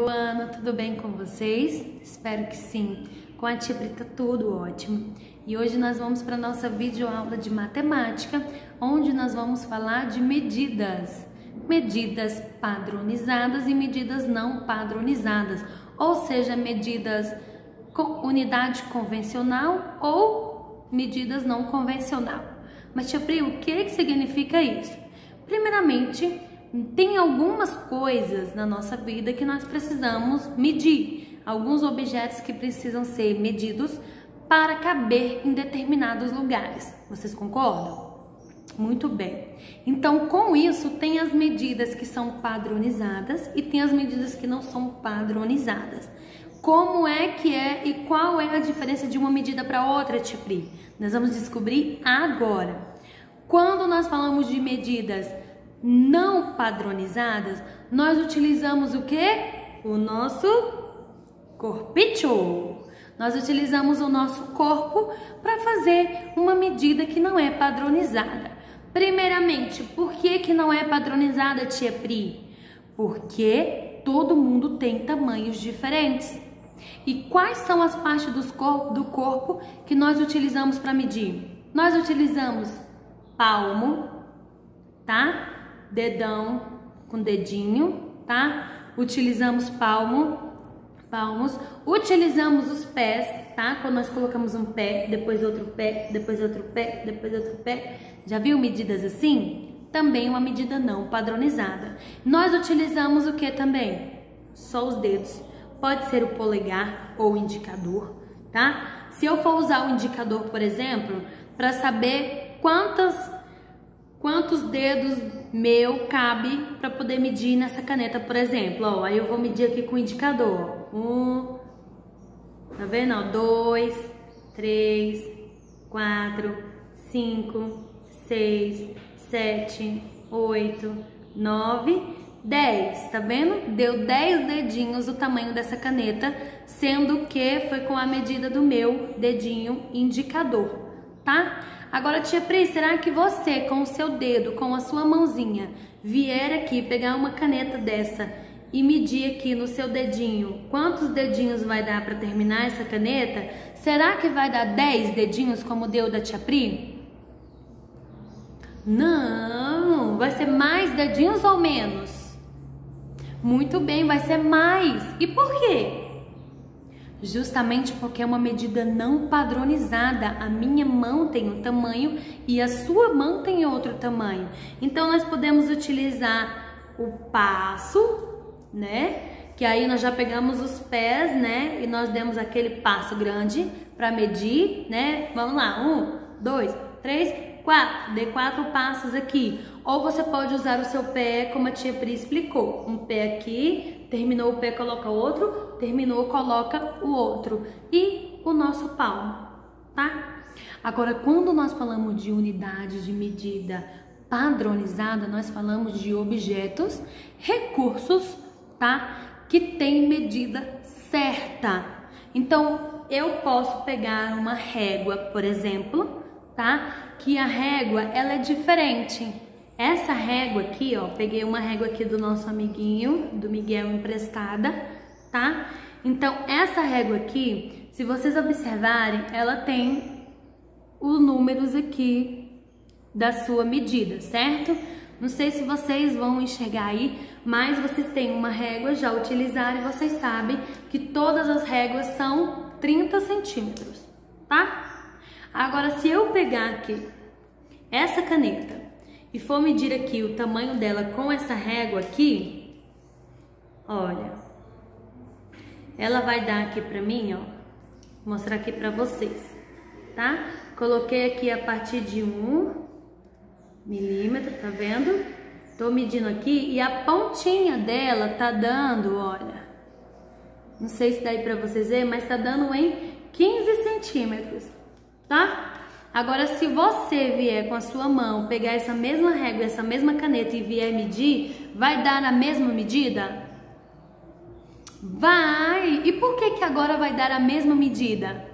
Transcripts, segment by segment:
ano, tudo bem com vocês? Espero que sim. Com a Tia Pri tá tudo ótimo. E hoje nós vamos para nossa videoaula de matemática, onde nós vamos falar de medidas. Medidas padronizadas e medidas não padronizadas. Ou seja, medidas com unidade convencional ou medidas não convencional. Mas, Tia Pri, o que significa isso? Primeiramente, tem algumas coisas na nossa vida que nós precisamos medir, alguns objetos que precisam ser medidos para caber em determinados lugares. Vocês concordam? Muito bem. Então, com isso, tem as medidas que são padronizadas e tem as medidas que não são padronizadas. Como é que é e qual é a diferença de uma medida para outra, Tia Pri? Nós vamos descobrir agora. Quando nós falamos de medidas não padronizadas, nós utilizamos o quê? O nosso corpício. Nós utilizamos o nosso corpo para fazer uma medida que não é padronizada. Primeiramente, por que não é padronizada, Tia Pri? Porque todo mundo tem tamanhos diferentes. E quais são as partes do corpo que nós utilizamos para medir? Nós utilizamos palmo, tá? Dedão com dedinho, tá? Utilizamos palmos, utilizamos os pés, tá? Quando nós colocamos um pé, depois outro pé, depois outro pé, depois outro pé. Já viu medidas assim? Também uma medida não padronizada. Nós utilizamos o que também? Só os dedos. Pode ser o polegar ou o indicador, tá? Se eu for usar o indicador, por exemplo, para saber quantos dedos meu cabe para poder medir nessa caneta, por exemplo, ó, aí eu vou medir aqui com o indicador. 1, tá vendo? Ó, 2, 3, 4, 5, 6, 7, 8, 9, 10, tá vendo? Deu 10 dedinhos o tamanho dessa caneta, sendo que foi com a medida do meu dedinho indicador, tá? Agora, Tia Pri, será que você, com o seu dedo, com a sua mãozinha, vier aqui pegar uma caneta dessa e medir aqui no seu dedinho quantos dedinhos vai dar para terminar essa caneta? Será que vai dar 10 dedinhos como deu da Tia Pri? Não, vai ser mais dedinhos ou menos? Muito bem, vai ser mais. E por quê? Justamente porque é uma medida não padronizada. A minha mão tem um tamanho e a sua mão tem outro tamanho. Então, nós podemos utilizar o passo, né? Que aí nós já pegamos os pés, né? E nós demos aquele passo grande para medir, né? Vamos lá, 1, 2, 3, 4. Dê 4 passos aqui. Ou você pode usar o seu pé, como a Tia Pri explicou. Um pé aqui, terminou o pé, coloca outro, terminou, coloca o outro. E o nosso palmo, tá? Agora, quando nós falamos de unidade de medida padronizada, nós falamos de objetos, recursos, tá? Que tem medida certa. Então, eu posso pegar uma régua, por exemplo, tá? Que a régua, ela é diferente. Essa régua aqui, ó, peguei uma régua aqui do nosso amiguinho, do Miguel, emprestada, tá? Então, essa régua aqui, se vocês observarem, ela tem os números aqui da sua medida, certo? Não sei se vocês vão enxergar aí, mas vocês têm uma régua, já utilizaram e vocês sabem que todas as réguas são 30 centímetros, tá? Agora, se eu pegar aqui essa caneta e for medir aqui o tamanho dela com essa régua aqui, olha, ela vai dar aqui pra mim, ó, vou mostrar aqui pra vocês, tá? Coloquei aqui a partir de 1 milímetro, tá vendo? Tô medindo aqui e a pontinha dela tá dando, olha, não sei se dá aí pra vocês verem, mas tá dando em 15 centímetros, tá? Agora, se você vier com a sua mão, pegar essa mesma régua, essa mesma caneta e vier medir, vai dar a mesma medida? Vai! E por que agora vai dar a mesma medida?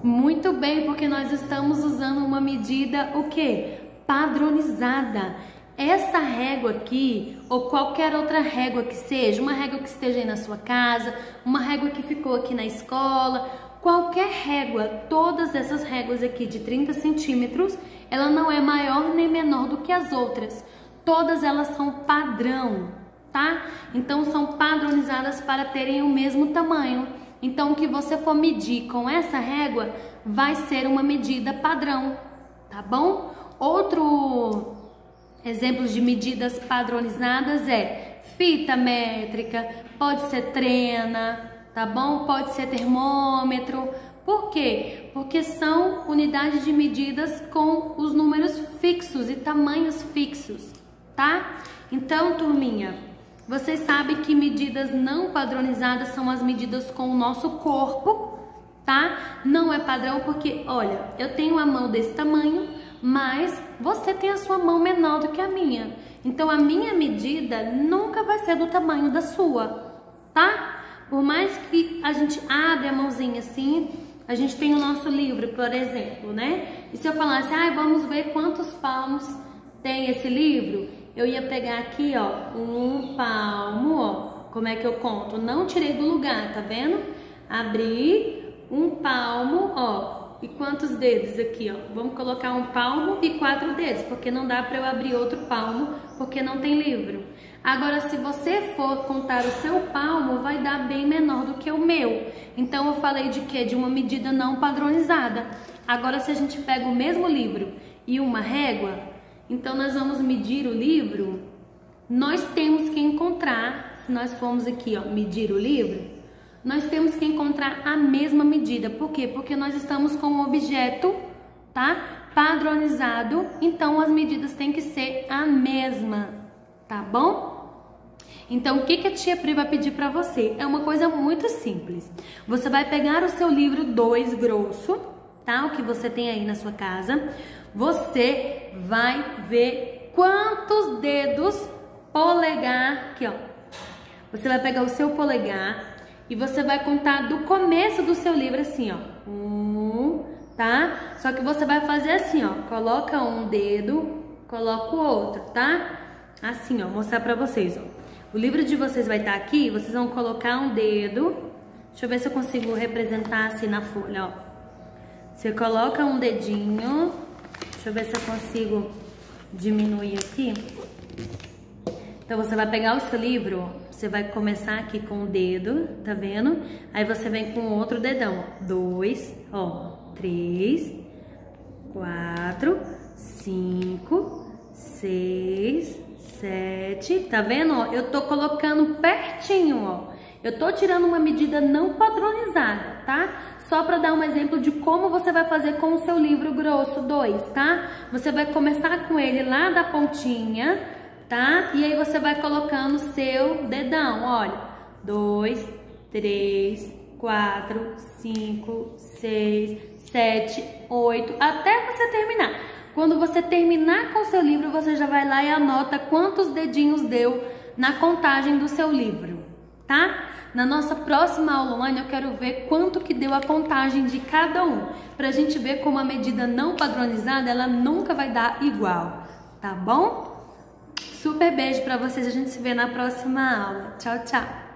Muito bem, porque nós estamos usando uma medida, o quê? Padronizada. essa régua aqui, ou qualquer outra régua que seja, uma régua que esteja aí na sua casa, uma régua que ficou aqui na escola, qualquer régua, todas essas réguas aqui de 30 centímetros, ela não é maior nem menor do que as outras. Todas elas são padrão, tá? Então são padronizadas para terem o mesmo tamanho. Então o que você for medir com essa régua vai ser uma medida padrão, tá bom? Outro exemplos de medidas padronizadas é fita métrica, pode ser trena, tá bom? Pode ser termômetro. Por quê? Porque são unidades de medidas com os números fixos e tamanhos fixos, tá? Então, turminha, vocês sabem que medidas não padronizadas são as medidas com o nosso corpo, tá? Não é padrão porque, olha, eu tenho uma mão desse tamanho, mas você tem a sua mão menor do que a minha. Então, a minha medida nunca vai ser do tamanho da sua, tá? Por mais que a gente abre a mãozinha assim, a gente tem o nosso livro, por exemplo, né? E se eu falasse, vamos ver quantos palmos tem esse livro, eu ia pegar aqui, ó, 1 palmo, ó. Como é que eu conto? Não tirei do lugar, tá vendo? Abri 1 palmo, ó. E quantos dedos aqui, ó? Vamos colocar 1 palmo e 4 dedos, porque não dá para eu abrir outro palmo, porque não tem livro. Agora, se você for contar o seu palmo, vai dar bem menor do que o meu. Então, eu falei de quê? De uma medida não padronizada. Agora, se a gente pega o mesmo livro e uma régua, então nós vamos medir o livro, nós temos que encontrar, se nós formos aqui, ó, medir o livro, nós temos que encontrar a mesma medida. Por quê? Porque nós estamos com um objeto, tá? Padronizado, então as medidas têm que ser a mesma, tá bom? Então, o que a tia Pri vai pedir para você? É uma coisa muito simples. Você vai pegar o seu livro 2 grosso, tá? O que você tem aí na sua casa. Você vai ver quantos dedos polegar, aqui ó. Você vai pegar o seu polegar e você vai contar do começo do seu livro assim, ó. 1, tá? Só que você vai fazer assim, ó. Coloca um dedo, coloca o outro, tá? Assim, ó, mostrar pra vocês, ó. O livro de vocês vai estar aqui, vocês vão colocar um dedo. Deixa eu ver se eu consigo representar assim na folha, ó. Você coloca um dedinho. Deixa eu ver se eu consigo diminuir aqui. Então, você vai pegar o seu livro, você vai começar aqui com o dedo, tá vendo? Aí você vem com o outro dedão, ó. 2, ó, 3, 4, 5, 6, 7, tá vendo? Ó, eu tô colocando pertinho, ó. Eu tô tirando uma medida não padronizada, tá? Só para dar um exemplo de como você vai fazer com o seu livro grosso 2, tá? Você vai começar com ele lá da pontinha, tá? E aí você vai colocando o seu dedão, olha. 2, 3, 4, 5, 6, 7, 8, até você terminar. Quando você terminar com o seu livro, você já vai lá e anota quantos dedinhos deu na contagem do seu livro, tá? Na nossa próxima aula online, eu quero ver quanto que deu a contagem de cada um, pra gente ver como a medida não padronizada, ela nunca vai dar igual, tá bom? Super beijo pra vocês, a gente se vê na próxima aula. Tchau, tchau!